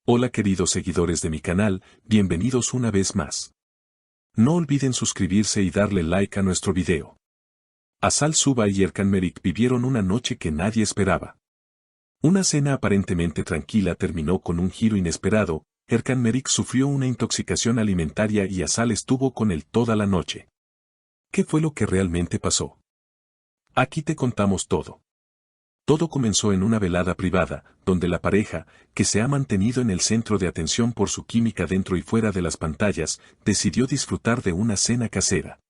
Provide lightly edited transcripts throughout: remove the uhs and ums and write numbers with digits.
Hola queridos seguidores de mi canal, bienvenidos una vez más. No olviden suscribirse y darle like a nuestro video. Asal Suba y Erkan Merik vivieron una noche que nadie esperaba. Una cena aparentemente tranquila terminó con un giro inesperado. Erkan Merik sufrió una intoxicación alimentaria y Asal estuvo con él toda la noche. ¿Qué fue lo que realmente pasó? Aquí te contamos todo. Todo comenzó en una velada privada, donde la pareja, que se ha mantenido en el centro de atención por su química dentro y fuera de las pantallas, decidió disfrutar de una cena casera.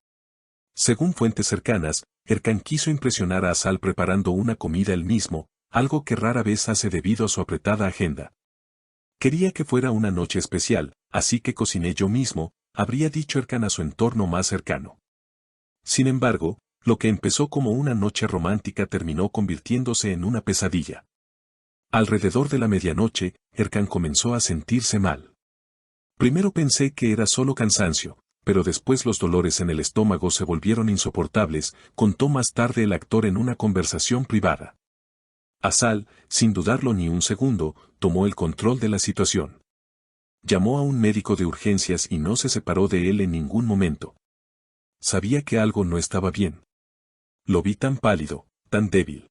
Según fuentes cercanas, Erkan quiso impresionar a Asal preparando una comida él mismo, algo que rara vez hace debido a su apretada agenda. Quería que fuera una noche especial, así que cociné yo mismo, habría dicho Erkan a su entorno más cercano. Sin embargo, lo que empezó como una noche romántica terminó convirtiéndose en una pesadilla. Alrededor de la medianoche, Erkan comenzó a sentirse mal. Primero pensé que era solo cansancio, pero después los dolores en el estómago se volvieron insoportables, contó más tarde el actor en una conversación privada. Asal, sin dudarlo ni un segundo, tomó el control de la situación. Llamó a un médico de urgencias y no se separó de él en ningún momento. Sabía que algo no estaba bien. Lo vi tan pálido, tan débil.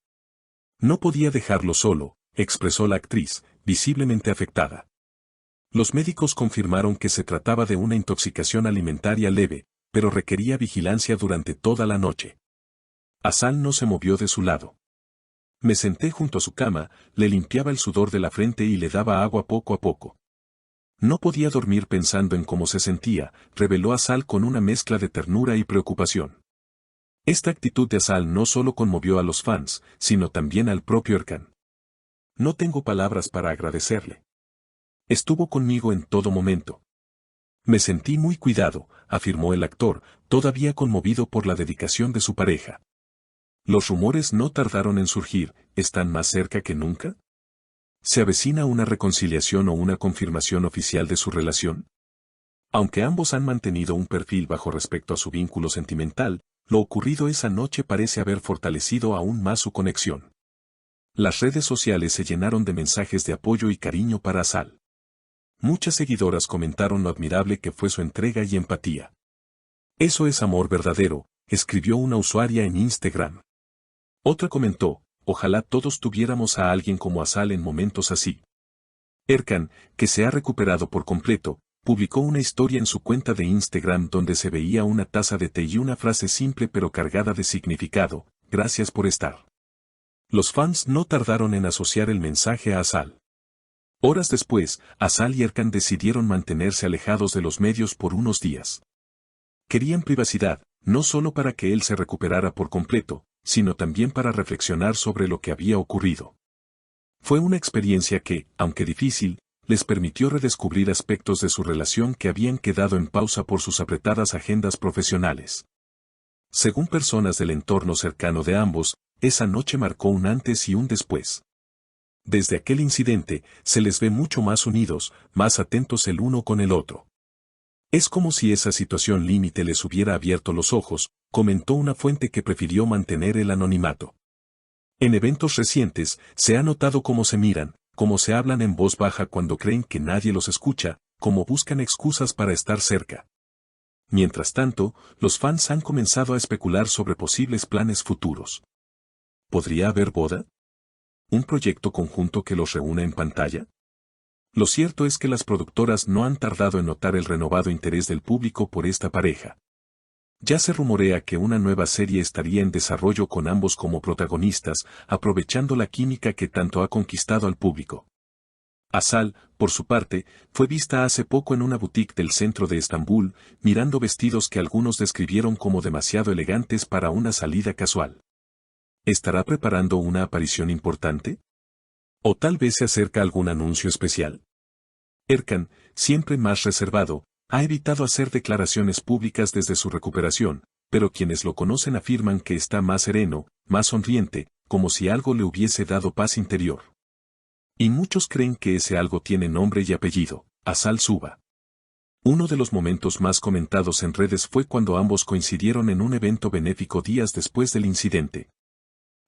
No podía dejarlo solo, expresó la actriz, visiblemente afectada. Los médicos confirmaron que se trataba de una intoxicación alimentaria leve, pero requería vigilancia durante toda la noche. Asal no se movió de su lado. Me senté junto a su cama, le limpiaba el sudor de la frente y le daba agua poco a poco. No podía dormir pensando en cómo se sentía, reveló Asal con una mezcla de ternura y preocupación. Esta actitud de Asal no solo conmovió a los fans, sino también al propio Erkan. No tengo palabras para agradecerle. Estuvo conmigo en todo momento. Me sentí muy cuidado, afirmó el actor, todavía conmovido por la dedicación de su pareja. Los rumores no tardaron en surgir, ¿están más cerca que nunca? ¿Se avecina una reconciliación o una confirmación oficial de su relación? Aunque ambos han mantenido un perfil bajo respecto a su vínculo sentimental, lo ocurrido esa noche parece haber fortalecido aún más su conexión. Las redes sociales se llenaron de mensajes de apoyo y cariño para Asal. Muchas seguidoras comentaron lo admirable que fue su entrega y empatía. Eso es amor verdadero, escribió una usuaria en Instagram. Otra comentó, ojalá todos tuviéramos a alguien como Asal en momentos así. Erkan, que se ha recuperado por completo, publicó una historia en su cuenta de Instagram donde se veía una taza de té y una frase simple pero cargada de significado, gracias por estar. Los fans no tardaron en asociar el mensaje a Asal. Horas después, Asal y Erkan decidieron mantenerse alejados de los medios por unos días. Querían privacidad, no solo para que él se recuperara por completo, sino también para reflexionar sobre lo que había ocurrido. Fue una experiencia que, aunque difícil, les permitió redescubrir aspectos de su relación que habían quedado en pausa por sus apretadas agendas profesionales. Según personas del entorno cercano de ambos, esa noche marcó un antes y un después. Desde aquel incidente, se les ve mucho más unidos, más atentos el uno con el otro. Es como si esa situación límite les hubiera abierto los ojos, comentó una fuente que prefirió mantener el anonimato. En eventos recientes, se ha notado cómo se miran, cómo se hablan en voz baja cuando creen que nadie los escucha, cómo buscan excusas para estar cerca. Mientras tanto, los fans han comenzado a especular sobre posibles planes futuros. ¿Podría haber boda? ¿Un proyecto conjunto que los reúna en pantalla? Lo cierto es que las productoras no han tardado en notar el renovado interés del público por esta pareja. Ya se rumorea que una nueva serie estaría en desarrollo con ambos como protagonistas, aprovechando la química que tanto ha conquistado al público. Asal, por su parte, fue vista hace poco en una boutique del centro de Estambul, mirando vestidos que algunos describieron como demasiado elegantes para una salida casual. ¿Estará preparando una aparición importante? ¿O tal vez se acerca algún anuncio especial? Erkan, siempre más reservado, ha evitado hacer declaraciones públicas desde su recuperación, pero quienes lo conocen afirman que está más sereno, más sonriente, como si algo le hubiese dado paz interior. Y muchos creen que ese algo tiene nombre y apellido, Asal Suba. Uno de los momentos más comentados en redes fue cuando ambos coincidieron en un evento benéfico días después del incidente.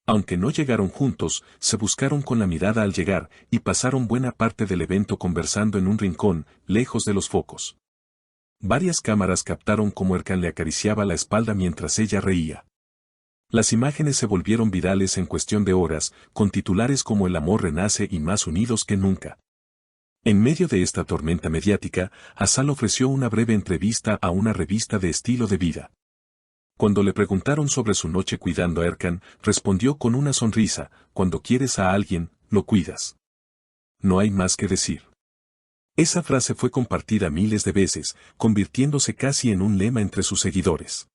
Aunque no llegaron juntos, se buscaron con la mirada al llegar y pasaron buena parte del evento conversando en un rincón, lejos de los focos. Varias cámaras captaron cómo Erkan le acariciaba la espalda mientras ella reía. Las imágenes se volvieron virales en cuestión de horas, con titulares como "El amor renace y más unidos que nunca". En medio de esta tormenta mediática, Asal ofreció una breve entrevista a una revista de estilo de vida. Cuando le preguntaron sobre su noche cuidando a Erkan, respondió con una sonrisa: "Cuando quieres a alguien, lo cuidas". No hay más que decir. Esa frase fue compartida miles de veces, convirtiéndose casi en un lema entre sus seguidores.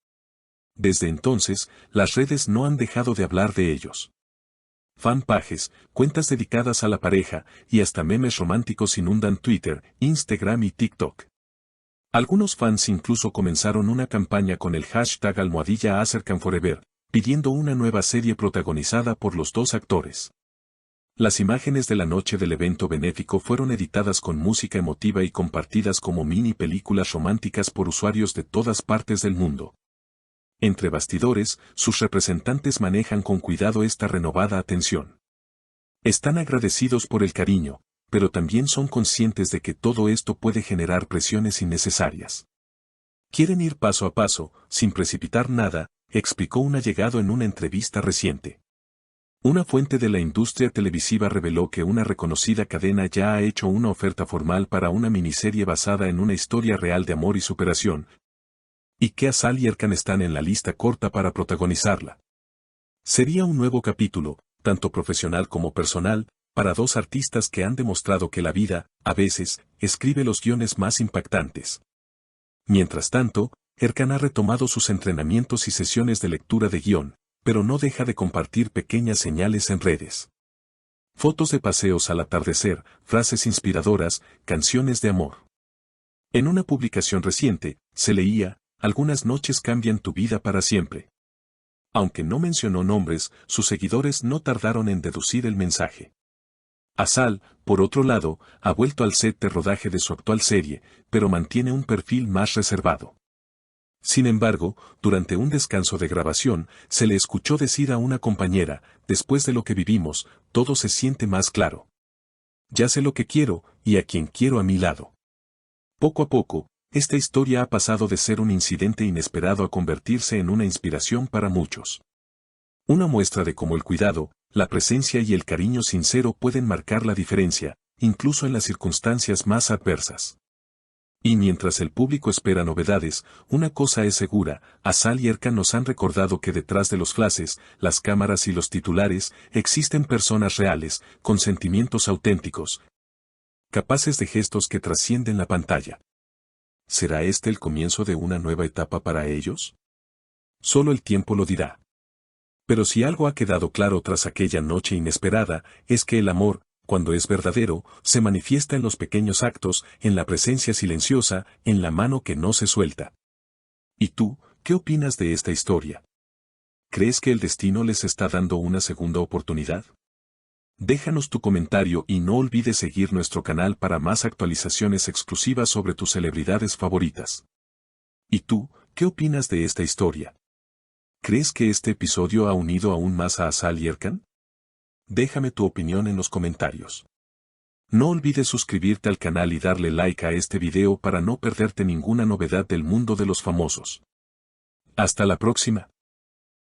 Desde entonces, las redes no han dejado de hablar de ellos. Fanpages, cuentas dedicadas a la pareja, y hasta memes románticos inundan Twitter, Instagram y TikTok. Algunos fans incluso comenzaron una campaña con el hashtag #AserkanForever, pidiendo una nueva serie protagonizada por los dos actores. Las imágenes de la noche del evento benéfico fueron editadas con música emotiva y compartidas como mini películas románticas por usuarios de todas partes del mundo. Entre bastidores, sus representantes manejan con cuidado esta renovada atención. Están agradecidos por el cariño, pero también son conscientes de que todo esto puede generar presiones innecesarias. Quieren ir paso a paso, sin precipitar nada, explicó un allegado en una entrevista reciente. Una fuente de la industria televisiva reveló que una reconocida cadena ya ha hecho una oferta formal para una miniserie basada en una historia real de amor y superación, y que Asal y Erkan están en la lista corta para protagonizarla. Sería un nuevo capítulo, tanto profesional como personal, para dos artistas que han demostrado que la vida, a veces, escribe los guiones más impactantes. Mientras tanto, Erkan ha retomado sus entrenamientos y sesiones de lectura de guión, pero no deja de compartir pequeñas señales en redes. Fotos de paseos al atardecer, frases inspiradoras, canciones de amor. En una publicación reciente, se leía: "Algunas noches cambian tu vida para siempre". Aunque no mencionó nombres, sus seguidores no tardaron en deducir el mensaje. Asal, por otro lado, ha vuelto al set de rodaje de su actual serie, pero mantiene un perfil más reservado. Sin embargo, durante un descanso de grabación, se le escuchó decir a una compañera: "Después de lo que vivimos, todo se siente más claro. Ya sé lo que quiero, y a quien quiero a mi lado". Poco a poco, esta historia ha pasado de ser un incidente inesperado a convertirse en una inspiración para muchos. Una muestra de cómo el cuidado, la presencia y el cariño sincero pueden marcar la diferencia, incluso en las circunstancias más adversas. Y mientras el público espera novedades, una cosa es segura: Asal y Erkan nos han recordado que detrás de los flashes, las cámaras y los titulares, existen personas reales, con sentimientos auténticos, capaces de gestos que trascienden la pantalla. ¿Será este el comienzo de una nueva etapa para ellos? Solo el tiempo lo dirá. Pero si algo ha quedado claro tras aquella noche inesperada, es que el amor, cuando es verdadero, se manifiesta en los pequeños actos, en la presencia silenciosa, en la mano que no se suelta. ¿Y tú, qué opinas de esta historia? ¿Crees que el destino les está dando una segunda oportunidad? Déjanos tu comentario y no olvides seguir nuestro canal para más actualizaciones exclusivas sobre tus celebridades favoritas. ¿Y tú, qué opinas de esta historia? ¿Crees que este episodio ha unido aún más a Asal y Erkan? Déjame tu opinión en los comentarios. No olvides suscribirte al canal y darle like a este video para no perderte ninguna novedad del mundo de los famosos. Hasta la próxima.